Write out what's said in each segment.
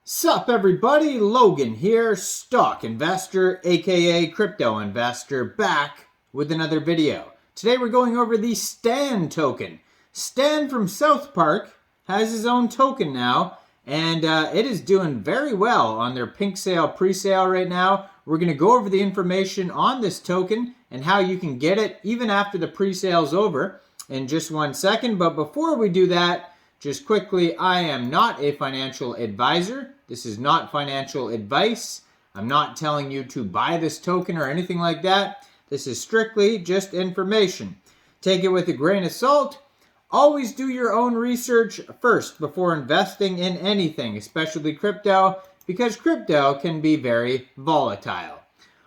Sup everybody, Logan here, stock investor aka crypto investor, back with another video. Today we're going over the Stan token. Stan from South Park has his own token now, and it is doing very well on their pink sale pre-sale right now. We're going to go over the information on this token and how you can get it even after the pre-sale's over in just 1 second. But before we do that, just quickly, I am not a financial advisor. This is not financial advice. I'm not telling you to buy this token or anything like that. This is strictly just information. Take it with a grain of salt. Always do your own research first before investing in anything, especially crypto, because crypto can be very volatile.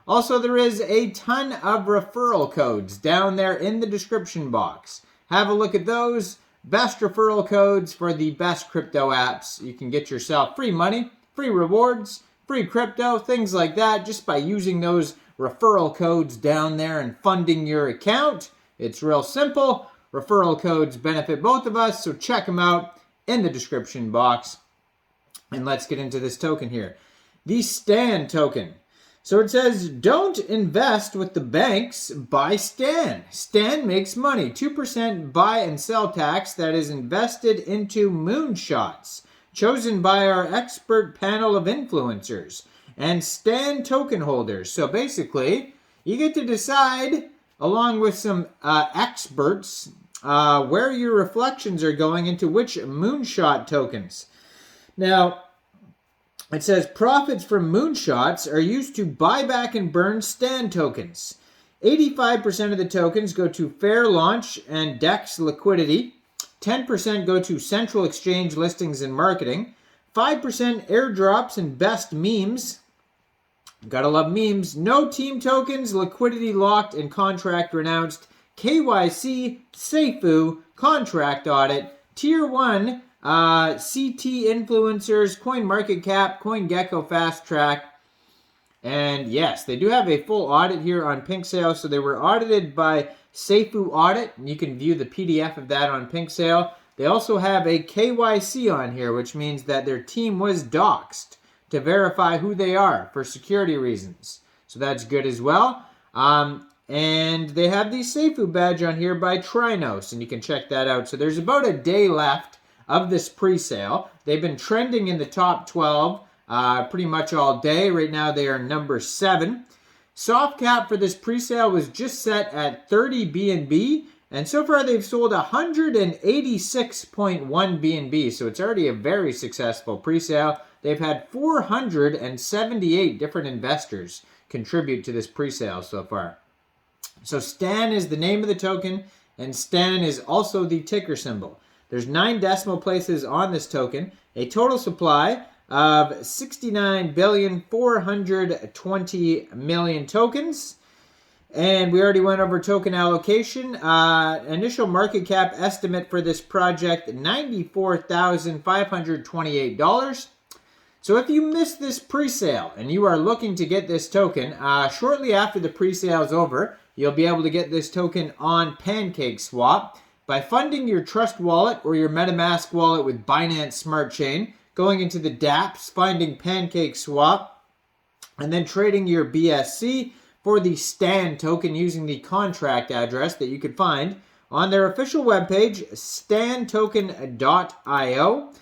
Also, there is a ton of referral codes down there in the description box. Have a look at those. Best referral codes for the best crypto apps. You can get yourself free money, free rewards, free crypto, things like that, just by using those referral codes down there and funding your account. It's real simple. Referral codes benefit both of us, so check them out in the description box. And let's get into this token here. The Stan token. So it says, don't invest with the banks, buy Stan. Stan makes money. 2% buy and sell tax that is invested into moonshots, chosen by our expert panel of influencers and Stan token holders. So basically, you get to decide, along with some experts, where your reflections are going into which moonshot tokens. Now, it says profits from moonshots are used to buy back and burn Stan tokens. 85% of the tokens go to Fair Launch and DEX liquidity. 10% go to central exchange listings and marketing. 5% airdrops and best memes. Gotta love memes. No team tokens, liquidity locked and contract renounced. KYC, Seifu, contract audit. Tier 1, CT influencers, CoinMarketCap, CoinGecko Fast Track. And yes, they do have a full audit here on Pink Sale. So they were audited by Seifu Audit, and you can view the PDF of that on Pink Sale. They also have a KYC on here, which means that their team was doxxed to verify who they are for security reasons. So that's good as well. And they have the Seifu badge on here by Trinos, and you can check that out. So there's about a day left of this pre-sale. They've been trending in the top 12 pretty much all day. Right now they are number 7. Soft cap for this pre-sale was just set at 30 BNB, and so far they've sold 186.1 BNB, so it's already a very successful pre-sale. They've had 478 different investors contribute to this pre-sale so far. So Stan is the name of the token, and Stan is also the ticker symbol. There's 9 decimal places on this token, a total supply of 69,420,000,000 tokens. And we already went over token allocation. Initial market cap estimate for this project, $94,528. So if you missed this pre-sale and you are looking to get this token, shortly after the pre-sale is over, you'll be able to get this token on PancakeSwap by funding your Trust Wallet or your MetaMask wallet with Binance Smart Chain, going into the dApps, finding PancakeSwap, and then trading your BSC for the Stan token using the contract address that you could find on their official webpage, stantoken.io.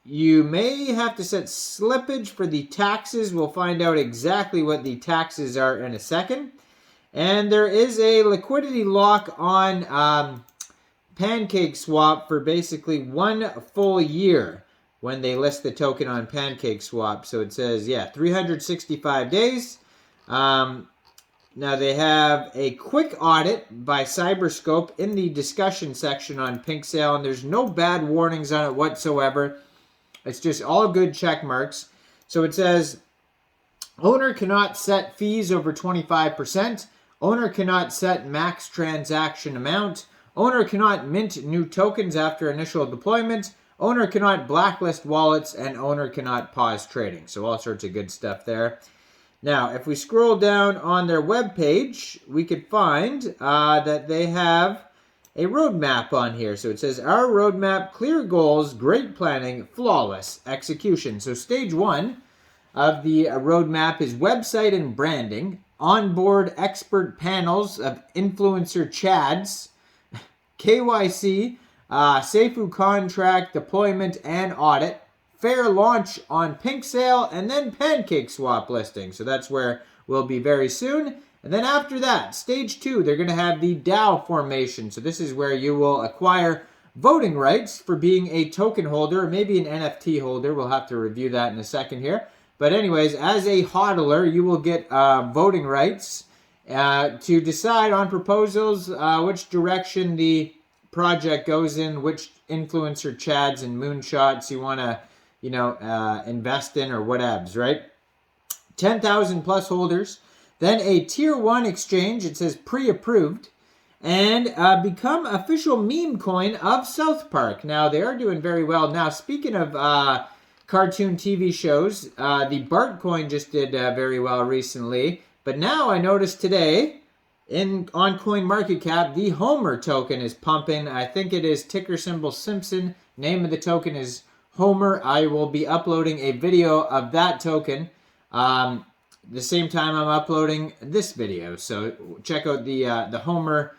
You may have to set slippage for the taxes. We'll find out exactly what the taxes are in a second. And there is a liquidity lock on PancakeSwap for basically 1 full year when they list the token on PancakeSwap. So it says, 365 days. Now they have a quick audit by Cyberscope in the discussion section on Pink Sale, and there's no bad warnings on it whatsoever. It's just all good check marks. So it says, owner cannot set fees over 25%. Owner cannot set max transaction amount. Owner cannot mint new tokens after initial deployment. Owner cannot blacklist wallets, and owner cannot pause trading. So all sorts of good stuff there. Now, if we scroll down on their webpage, we could find that they have a roadmap on here. So it says, our roadmap, clear goals, great planning, flawless execution. So stage 1 of the roadmap is website and branding, onboard expert panels of influencer chads, KYC, SAFU contract, deployment, and audit, fair launch on Pink Sale, and then Pancake Swap listing. So that's where we'll be very soon. And then after that, stage 2, they're going to have the DAO formation. So this is where you will acquire voting rights for being a token holder, or maybe an NFT holder. We'll have to review that in a second here. But anyways, as a hodler, you will get voting rights to decide on proposals, which direction the project goes in, which influencer chads and moonshots you want to, invest in, or whatevs, right? 10,000 plus holders. Then a tier 1 exchange, it says pre-approved, and become official meme coin of South Park. Now, they are doing very well. Now, speaking of cartoon TV shows, the Bart coin just did very well recently. But now I noticed today, on CoinMarketCap, the Homer token is pumping. I think it is ticker symbol Simpson. Name of the token is Homer. I will be uploading a video of that token the same time I'm uploading this video. So check out the Homer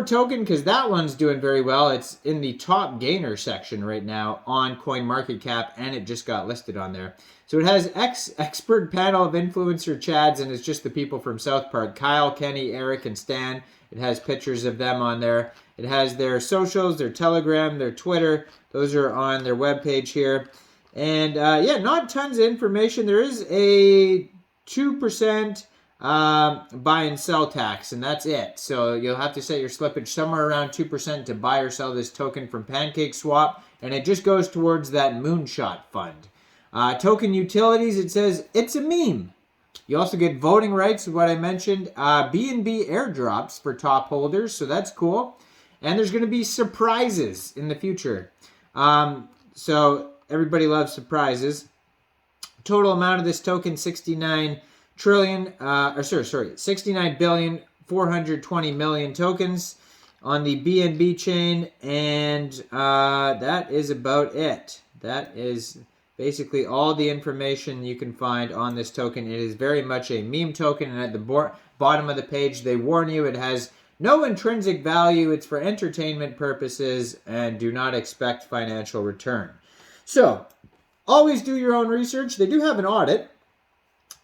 token, because that one's doing very well. It's in the top gainer section right now on CoinMarketCap, and it just got listed on there. So it has expert panel of influencer chads, and it's just the people from South Park: Kyle, Kenny, Eric, and Stan. It has pictures of them on there. It has their socials, their Telegram, their Twitter. Those are on their webpage here. And yeah, not tons of information. There is a 2% buy and sell tax, and that's it. So you'll have to set your slippage somewhere around 2% to buy or sell this token from Pancake Swap, and it just goes towards that Moonshot fund. Token utilities, it says it's a meme. You also get voting rights, what I mentioned. BNB airdrops for top holders, so that's cool. And there's going to be surprises in the future. So everybody loves surprises. Total amount of this token, 69 billion 420 million tokens on the BNB chain, and that is about it. That is basically all the information you can find on this token. It is very much a meme token, and at the bottom of the page they warn you it has no intrinsic value, it's for entertainment purposes, and do not expect financial return. So always do your own research. They do have an audit.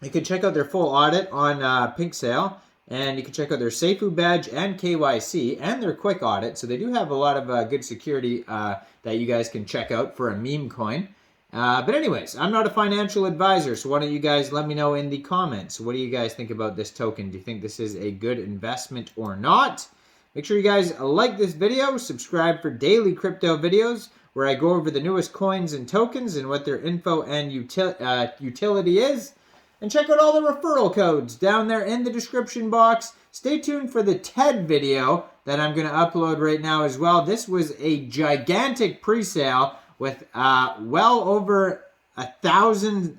You can check out their full audit on Pink Sale, and you can check out their SAFU badge and KYC and their quick audit. So they do have a lot of good security that you guys can check out for a meme coin. But anyways, I'm not a financial advisor, so why don't you guys let me know in the comments. What do you guys think about this token? Do you think this is a good investment or not? Make sure you guys like this video, subscribe for daily crypto videos where I go over the newest coins and tokens and what their info and utility is. And check out all the referral codes down there in the description box. Stay tuned for the TED video that I'm going to upload right now as well. This was a gigantic pre-sale with well over 1,000.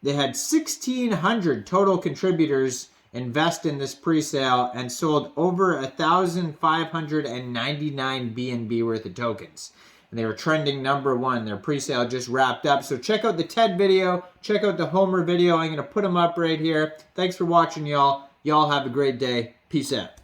They had 1,600 total contributors invest in this pre-sale and sold over 1,599 BNB worth of tokens. And they were trending #1. Their pre-sale just wrapped up. So check out the TED video. Check out the Homer video. I'm going to put them up right here. Thanks for watching, y'all. Y'all have a great day. Peace out.